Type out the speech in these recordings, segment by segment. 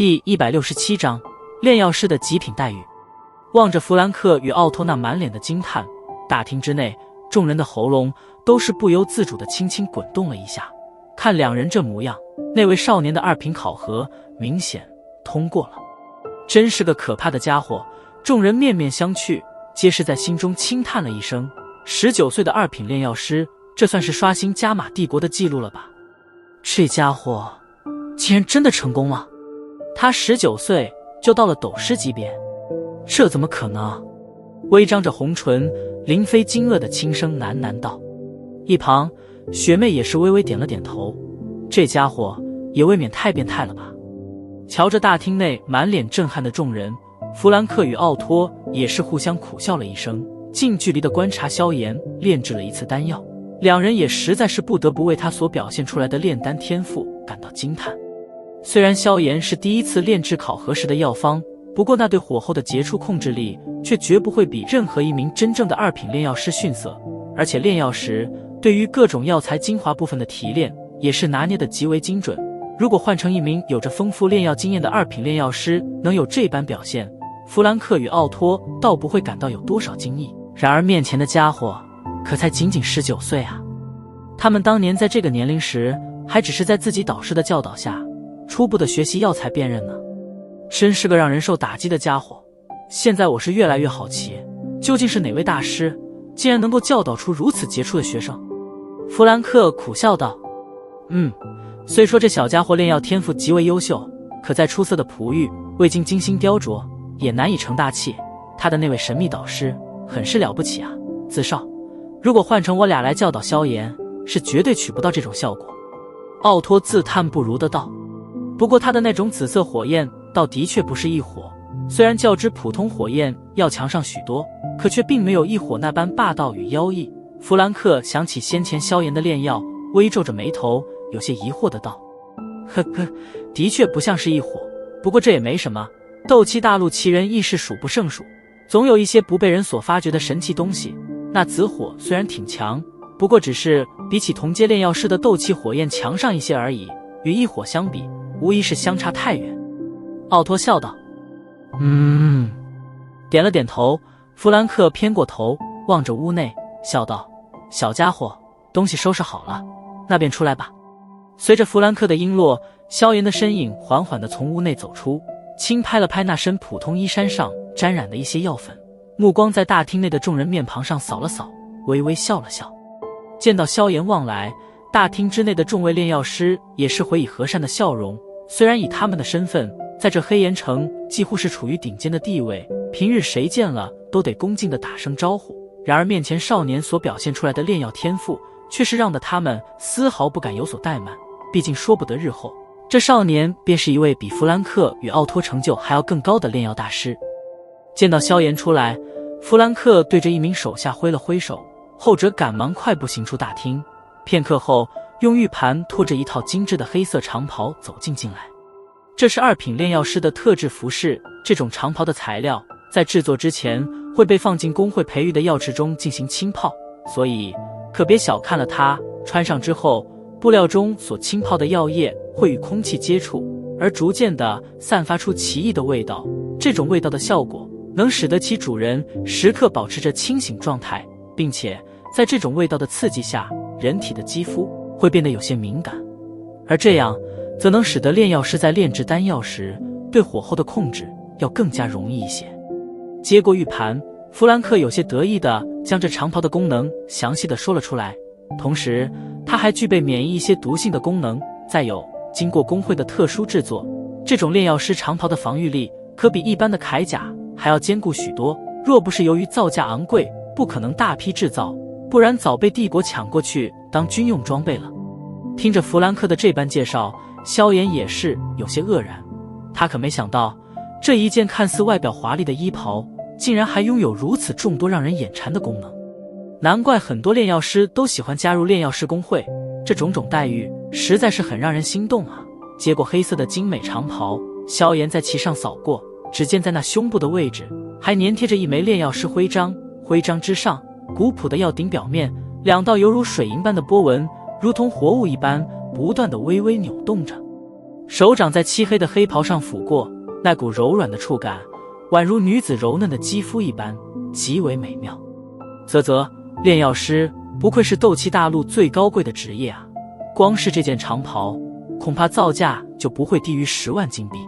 第167章炼药师的极品待遇。望着弗兰克与奥托那满脸的惊叹，大厅之内众人的喉咙都是不由自主地轻轻滚动了一下。看两人这模样，那位少年的2品考核明显通过了，真是个可怕的家伙。众人面面相觑，皆是在心中轻叹了一声。19岁的2品炼药师，这算是刷新加玛帝国的记录了吧？这家伙竟然真的成功了！他19岁就到了斗师级别，这怎么可能？微张着红唇，林飞惊愕的轻声喃喃道。一旁学妹也是微微点了点头，这家伙也未免太变态了吧。瞧着大厅内满脸震撼的众人，弗兰克与奥托也是互相苦笑了一声，近距离的观察萧炎炼制了一次丹药，两人也实在是不得不为他所表现出来的炼丹天赋感到惊叹。虽然萧炎是第一次炼制考核时的药方，不过那对火候的杰出控制力却绝不会比任何一名真正的2品炼药师逊色，而且炼药时对于各种药材精华部分的提炼也是拿捏得极为精准。如果换成一名有着丰富炼药经验的2品炼药师能有这般表现，弗兰克与奥托倒不会感到有多少惊异。然而面前的家伙可才仅仅19岁啊！他们当年在这个年龄时还只是在自己导师的教导下初步的学习药材辨认呢，真是个让人受打击的家伙。现在我是越来越好奇，究竟是哪位大师竟然能够教导出如此杰出的学生？弗兰克苦笑道。虽说这小家伙炼药天赋极为优秀，可再出色的璞玉未经精心雕琢也难以成大器。他的那位神秘导师很是了不起啊，自少。如果换成我俩来教导萧炎，是绝对取不到这种效果。奥托自叹不如的道。不过他的那种紫色火焰倒的确不是异火，虽然较之普通火焰要强上许多，可却并没有异火那般霸道与妖异。弗兰克想起先前萧炎的炼药，微皱着眉头，有些疑惑的道：呵呵，的确不像是异火，不过这也没什么，斗气大陆奇人亦是数不胜数，总有一些不被人所发掘的神奇东西。那紫火虽然挺强，不过只是比起同阶炼药师的斗气火焰强上一些而已，与异火相比无疑是相差太远。奥托笑道。点了点头。弗兰克偏过头望着屋内笑道：小家伙，东西收拾好了，那便出来吧。随着弗兰克的音落，萧炎的身影缓缓地从屋内走出，轻拍了拍那身普通衣衫上沾染的一些药粉，目光在大厅内的众人面庞上扫了扫，微微笑了笑。见到萧炎望来，大厅之内的众位炼药师也是回以和善的笑容。虽然以他们的身份在这黑岩城几乎是处于顶尖的地位，平日谁见了都得恭敬地打声招呼，然而面前少年所表现出来的炼药天赋却是让得他们丝毫不敢有所怠慢。毕竟说不得日后这少年便是一位比弗兰克与奥托成就还要更高的炼药大师。见到萧炎出来，弗兰克对着一名手下挥了挥手，后者赶忙快步行出大厅，片刻后用玉盘拖着一套精致的黑色长袍走进来。这是2品炼药师的特制服饰，这种长袍的材料在制作之前会被放进工会培育的药池中进行浸泡，所以可别小看了它，穿上之后布料中所浸泡的药液会与空气接触，而逐渐地散发出奇异的味道。这种味道的效果能使得其主人时刻保持着清醒状态，并且在这种味道的刺激下，人体的肌肤会变得有些敏感，而这样则能使得炼药师在炼制丹药时对火候的控制要更加容易一些。接过玉盘，弗兰克有些得意地将这长袍的功能详细地说了出来，同时它还具备免疫一些毒性的功能，再有经过工会的特殊制作，这种炼药师长袍的防御力可比一般的铠甲还要坚固许多。若不是由于造价昂贵，不可能大批制造，不然早被帝国抢过去当军用装备了。听着弗兰克的这般介绍，萧炎也是有些愕然，他可没想到这一件看似外表华丽的衣袍竟然还拥有如此众多让人眼馋的功能。难怪很多炼药师都喜欢加入炼药师工会，这种种待遇实在是很让人心动啊。接过黑色的精美长袍，萧炎在其上扫过，只见在那胸部的位置还粘贴着一枚炼药师徽章，徽章之上古朴的药鼎表面2道犹如水银般的波纹，如同活物一般不断地微微扭动着。手掌在漆黑的黑袍上抚过，那股柔软的触感宛如女子柔嫩的肌肤一般，极为美妙。啧，炼药师不愧是斗气大陆最高贵的职业啊，光是这件长袍恐怕造价就不会低于10万金币。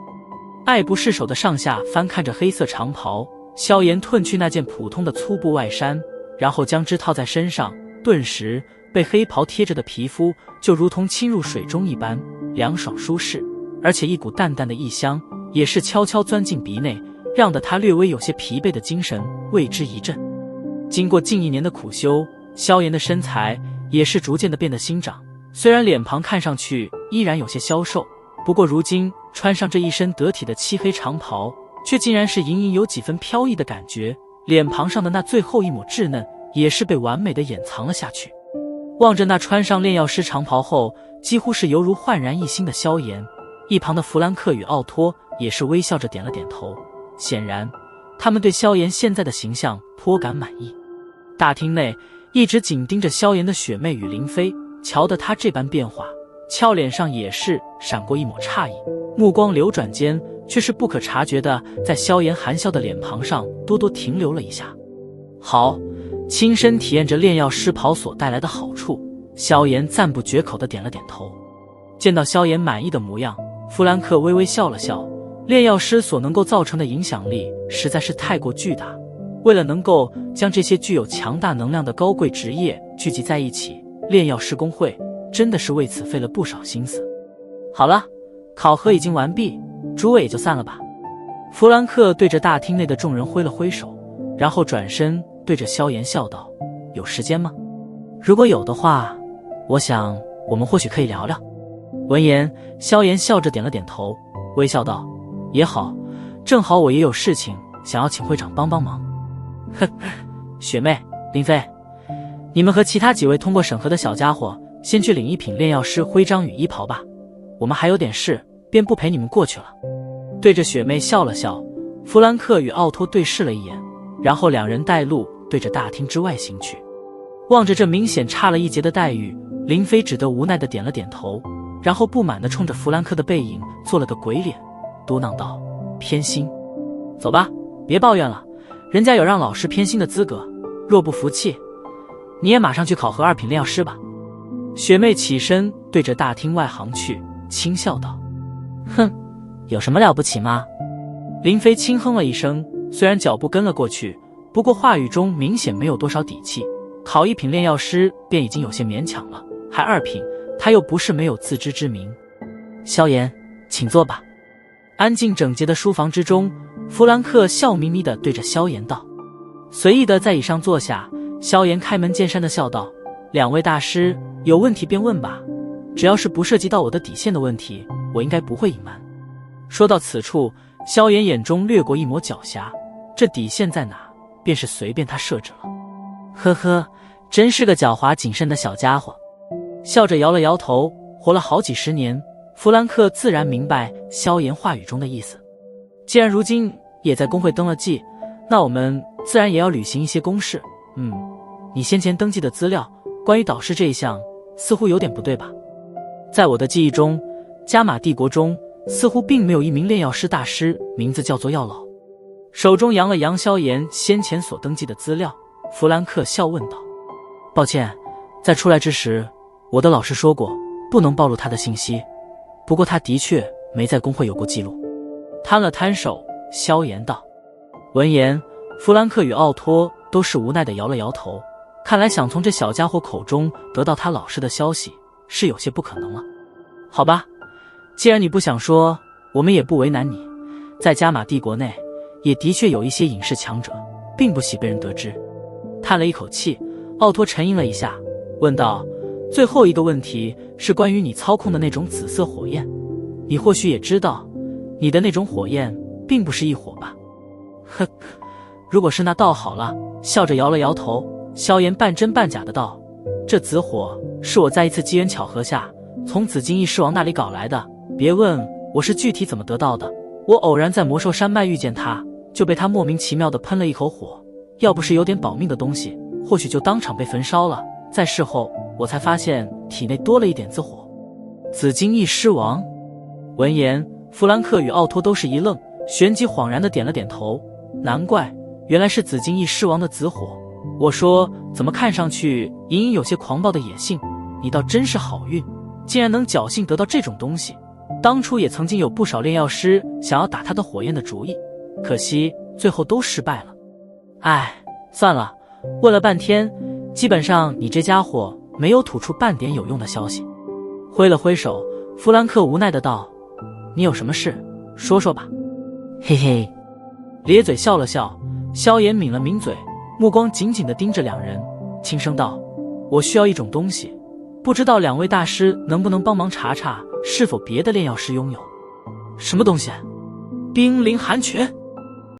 爱不释手的上下翻看着黑色长袍，萧炎褪去那件普通的粗布外衫，然后将之套在身上，顿时被黑袍贴着的皮肤就如同浸入水中一般凉爽舒适，而且一股淡淡的异香也是悄悄钻进鼻内，让得他略微有些疲惫的精神为之一振。经过近1年的苦修，萧炎的身材也是逐渐的变得新长，虽然脸庞看上去依然有些消瘦，不过如今穿上这一身得体的漆黑长袍，却竟然是隐隐有几分飘逸的感觉，脸庞上的那最后一抹稚嫩也是被完美的掩藏了下去。望着那穿上炼药师长袍后几乎是犹如焕然一新的萧炎，一旁的弗兰克与奥托也是微笑着点了点头，显然他们对萧炎现在的形象颇感满意。大厅内一直紧盯着萧炎的雪妹与林飞，瞧得他这般变化，俏脸上也是闪过一抹诧异，目光流转间却是不可察觉的在萧炎含笑的脸庞上多多停留了一下。好，亲身体验着炼药师袍所带来的好处，萧炎赞不绝口的点了点头。见到萧炎满意的模样，弗兰克微微笑了笑，炼药师所能够造成的影响力实在是太过巨大，为了能够将这些具有强大能量的高贵职业聚集在一起，炼药师公会真的是为此费了不少心思。好了，考核已经完毕，诸位也就散了吧。弗兰克对着大厅内的众人挥了挥手，然后转身对着萧炎笑道：有时间吗？如果有的话，我想我们或许可以聊聊。闻言，萧炎笑着点了点头，微笑道：也好，正好我也有事情想要请会长帮帮忙。哼，雪妹、林飞，你们和其他几位通过审核的小家伙先去领一品炼药师徽章与衣袍吧，我们还有点事，便不陪你们过去了。对着雪妹笑了笑，弗兰克与奥托对视了一眼，然后两人带路对着大厅之外行去。望着这明显差了一截的待遇，林飞只得无奈地点了点头，然后不满地冲着弗兰克的背影做了个鬼脸，嘟囔道：偏心。走吧，别抱怨了，人家有让老师偏心的资格，若不服气，你也马上去考核2品炼药师吧。雪妹起身对着大厅外行去，轻笑道：哼，有什么了不起吗？林飞轻哼了一声，虽然脚步跟了过去，不过话语中明显没有多少底气。考1品炼药师便已经有些勉强了，还2品，他又不是没有自知之明。萧炎，请坐吧。安静整洁的书房之中，弗兰克笑眯眯地对着萧炎道。随意地在椅上坐下，萧炎开门见山地笑道：两位大师，有问题便问吧，只要是不涉及到我的底线的问题，我应该不会隐瞒。说到此处，萧炎眼中掠过一抹狡黠，这底线在哪，便是随便他设置了。呵呵，真是个狡猾谨慎的小家伙。笑着摇了摇头，活了好几十年，弗兰克自然明白萧炎话语中的意思。既然如今也在公会登了记，那我们自然也要履行一些公事。你先前登记的资料，关于导师这一项，似乎有点不对吧？在我的记忆中，加玛帝国中似乎并没有一名炼药师大师名字叫做药老。手中扬了扬萧炎先前所登记的资料，弗兰克笑问道：抱歉，在出来之时，我的老师说过不能暴露他的信息，不过他的确没在公会有过记录。摊了摊手，萧炎道。闻言，弗兰克与奥托都是无奈地摇了摇头，看来想从这小家伙口中得到他老师的消息是有些不可能了。好吧，既然你不想说，我们也不为难你。在加玛帝国内也的确有一些隐世强者，并不喜被人得知。叹了一口气，奥托沉吟了一下，问道：最后一个问题是关于你操控的那种紫色火焰，你或许也知道，你的那种火焰并不是一火吧？呵，如果是那倒好了。笑着摇了摇头，萧炎半真半假的道：这紫火是我在一次机缘巧合下从紫金翼狮王那里搞来的，别问我是具体怎么得到的，我偶然在魔兽山脉遇见他，就被他莫名其妙的喷了一口火，要不是有点保命的东西，或许就当场被焚烧了。在事后我才发现体内多了一点紫火。紫金翼狮王，闻言，弗兰克与奥托都是一愣，旋即恍然地点了点头。难怪，原来是紫金翼狮王的子火。我说，怎么看上去隐隐有些狂暴的野性？你倒真是好运，竟然能侥幸得到这种东西。当初也曾经有不少炼药师想要打他的火焰的主意，可惜最后都失败了。唉，算了，问了半天，基本上你这家伙没有吐出半点有用的消息。挥了挥手，弗兰克无奈的道：“你有什么事，说说吧。”嘿嘿，咧嘴笑了笑，萧炎抿了抿嘴，目光紧紧地盯着两人，轻声道：“我需要一种东西，不知道两位大师能不能帮忙查查，是否别的炼药师拥有？”什么东西？冰灵寒拳。